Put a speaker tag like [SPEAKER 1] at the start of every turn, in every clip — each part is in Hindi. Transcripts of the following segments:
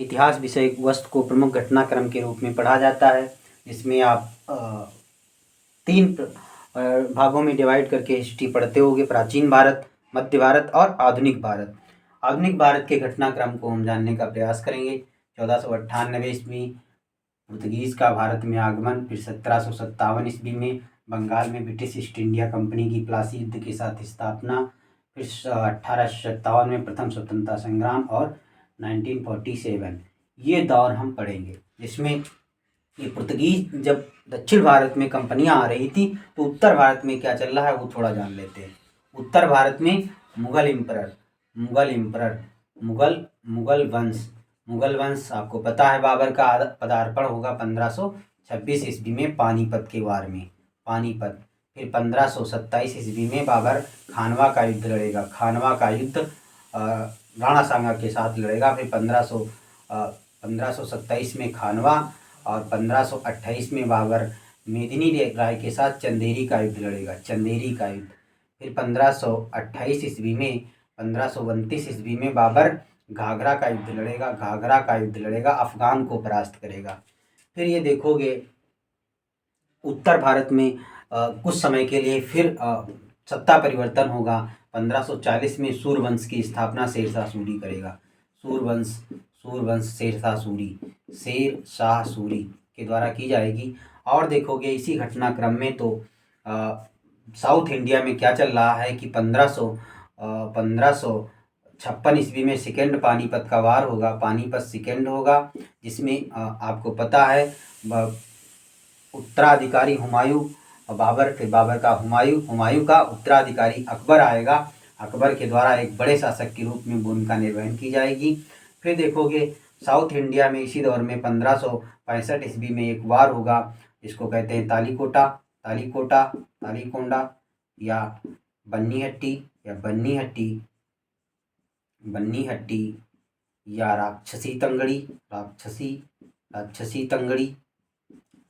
[SPEAKER 1] इतिहास विषय वस्तु को प्रमुख घटनाक्रम के रूप में पढ़ा जाता है, जिसमें आप 3 भागों में डिवाइड करके हिस्ट्री पढ़ते होगे। प्राचीन भारत, मध्य भारत और आधुनिक भारत। आधुनिक भारत के घटनाक्रम को हम जानने का प्रयास करेंगे। 1498 ईस्वी पुर्तगीज का भारत में आगमन, फिर 1757 ईस्वी में बंगाल में ब्रिटिश ईस्ट इंडिया कंपनी की प्लासी युद्ध के साथ स्थापना, फिर 1857 में प्रथम स्वतंत्रता संग्राम और 1947 ये दौर हम पढ़ेंगे, जिसमें ये पुर्तगीज जब दक्षिण भारत में कंपनियां आ रही थी तो उत्तर भारत में क्या चल रहा है वो थोड़ा जान लेते हैं। उत्तर भारत में मुगल वंश आपको पता है, बाबर का पदार्पण होगा 1526 ईस्वी में पानीपत के वार में, पानीपत। फिर 1527 ईस्वी में बाबर खानवा का युद्ध लड़ेगा, खानवा का युद्ध राणा सांगा के साथ लड़ेगा। फिर 1527 में खानवा और 1528 में बाबर मेदिनी राय के साथ चंदेरी का युद्ध लड़ेगा, चंदेरी का युद्ध। फिर 1528 ईस्वी में 1529 ईस्वी में बाबर घाघरा का युद्ध लड़ेगा, घाघरा का युद्ध लड़ेगा, अफगान को परास्त करेगा। फिर ये देखोगे उत्तर भारत में कुछ समय के लिए फिर सत्ता परिवर्तन होगा। 1540 में सूर्यवंश की स्थापना शेरशाह सूरी करेगा, सूर्यवंश शेरशाह सूरी के द्वारा की जाएगी। और देखोगे इसी घटनाक्रम में तो साउथ इंडिया में क्या चल रहा है कि 1556 ईस्वी में सेकेंड पानीपत का वार होगा, पानीपत सेकेंड होगा, जिसमें आपको पता है उत्तराधिकारी हुमायूं, बाबर, फिर बाबर का हुमायूं का उत्तराधिकारी अकबर आएगा। अकबर के द्वारा एक बड़े शासक के रूप में भूमिका निर्वहन की जाएगी। फिर देखोगे साउथ इंडिया में इसी दौर में 1565 ईस्वी में एक वार होगा, जिसको कहते हैं तालीकोंडा या बन्नीहट्टी या राक्षसी तंगड़ी,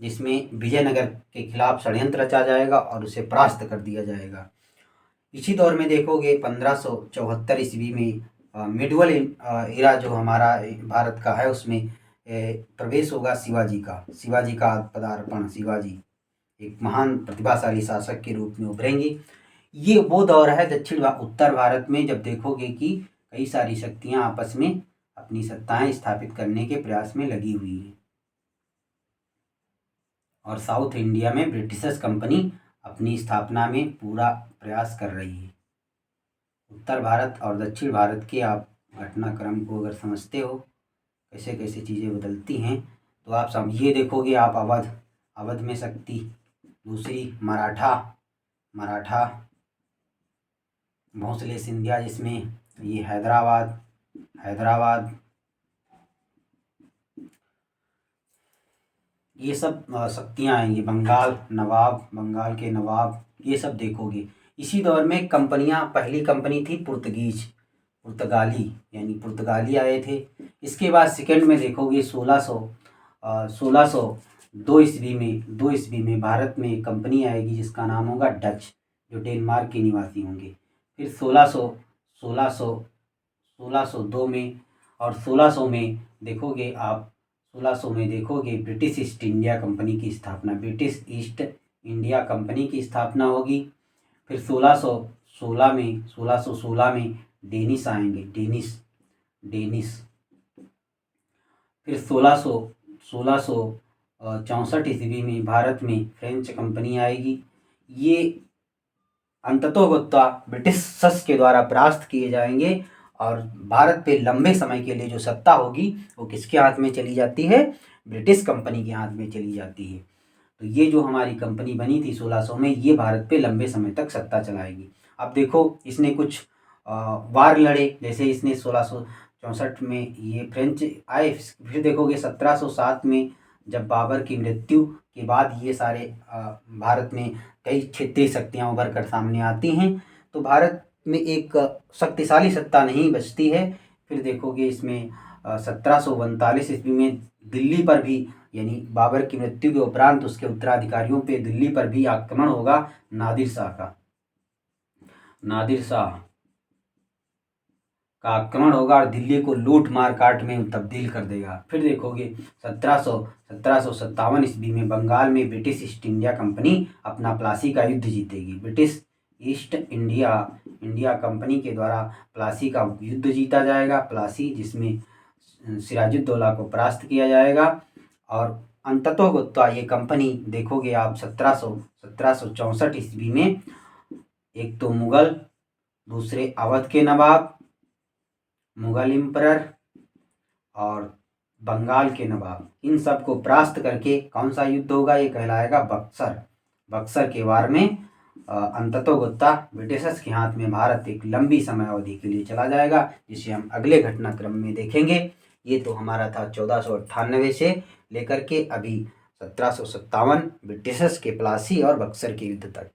[SPEAKER 1] जिसमें विजयनगर के खिलाफ षड्यंत्र रचा जाएगा और उसे परास्त कर दिया जाएगा। इसी दौर में देखोगे 1574 ईस्वी में मिडवल एरा जो हमारा भारत का है उसमें प्रवेश होगा शिवाजी का पदार्पण। शिवाजी एक महान प्रतिभाशाली शासक के रूप में उभरेंगे। ये वो दौर है उत्तर भारत में जब देखोगे कि कई सारी शक्तियां आपस में अपनी सत्ताएं स्थापित करने के प्रयास में लगी हुई हैं और साउथ इंडिया में ब्रिटिश कंपनी अपनी स्थापना में पूरा प्रयास कर रही है। उत्तर भारत और दक्षिण भारत के आप घटनाक्रम को अगर समझते हो कैसे कैसे चीज़ें बदलती हैं तो आप समझिए। देखोगे आप अवध में शक्ति, दूसरी मराठा भोंसले सिंधिया, जिसमें ये हैदराबाद ये सब शक्तियाँ आएंगी। बंगाल के नवाब ये सब देखोगे। इसी दौर में कंपनियां, पहली कंपनी थी पुर्तगाली आए थे। इसके बाद सेकंड में देखोगे 1602 ईस्वी में भारत में एक कंपनी आएगी जिसका नाम होगा डच, जो डेनमार्क के निवासी होंगे। फिर 1602 में और 1600 में देखोगे आप 1600 में देखोगे ब्रिटिश ईस्ट इंडिया कंपनी की स्थापना, ब्रिटिश ईस्ट इंडिया कंपनी की स्थापना होगी। फिर 1616 में डेनिश आएंगे, डेनिश। फिर 1664 ईस्वी में भारत में फ्रेंच कंपनी आएगी। ये अंततोगत्वा ब्रिटिश के द्वारा परास्त किए जाएंगे और भारत पे लंबे समय के लिए जो सत्ता होगी वो किसके हाथ में चली जाती है? ब्रिटिश कंपनी के हाथ में चली जाती है। तो ये जो हमारी कंपनी बनी थी 1600 में, ये भारत पे लंबे समय तक सत्ता चलाएगी। अब देखो इसने कुछ वार लड़े, जैसे इसने 1664 में ये फ्रेंच आए। फिर देखोगे 1707 में जब बाबर की मृत्यु के बाद ये सारे भारत में कई क्षेत्रीय शक्तियाँ उभर कर सामने आती हैं, तो भारत में एक शक्तिशाली सत्ता नहीं बचती है। फिर देखोगे इसमें 1739 ईस्वी में दिल्ली पर भी, यानी बाबर की मृत्यु के उपरांत उसके उत्तराधिकारियों पे दिल्ली पर भी आक्रमण होगा नादिर शाह का आक्रमण होगा और दिल्ली को लूट मार काट में तब्दील कर देगा। फिर देखोगे 1757 ईस्वी में बंगाल में ब्रिटिश ईस्ट इंडिया कंपनी अपना प्लासी का युद्ध जीतेगी। ब्रिटिश ईस्ट इंडिया कंपनी के द्वारा प्लासी का युद्ध जीता जाएगा। प्लासी जिसमें सिराजुद्दौला को परास्त किया जाएगा और अंततोगत्वा ये कंपनी देखोगे आप 1764 ईस्वी में एक तो मुगल, दूसरे अवध के नवाब, मुगल एम्परर और बंगाल के नवाब, इन सब को परास्त करके कौन सा युद्ध होगा, ये कहलाएगा बक्सर के वार में अंततोगत्वा ब्रिटिशर्स के हाथ में भारत एक लंबी समय अवधि के लिए चला जाएगा, जिसे हम अगले घटनाक्रम में देखेंगे। ये तो हमारा था 1498 से लेकर के अभी 1757 ब्रिटिशर्स के प्लासी और बक्सर के युद्ध तक।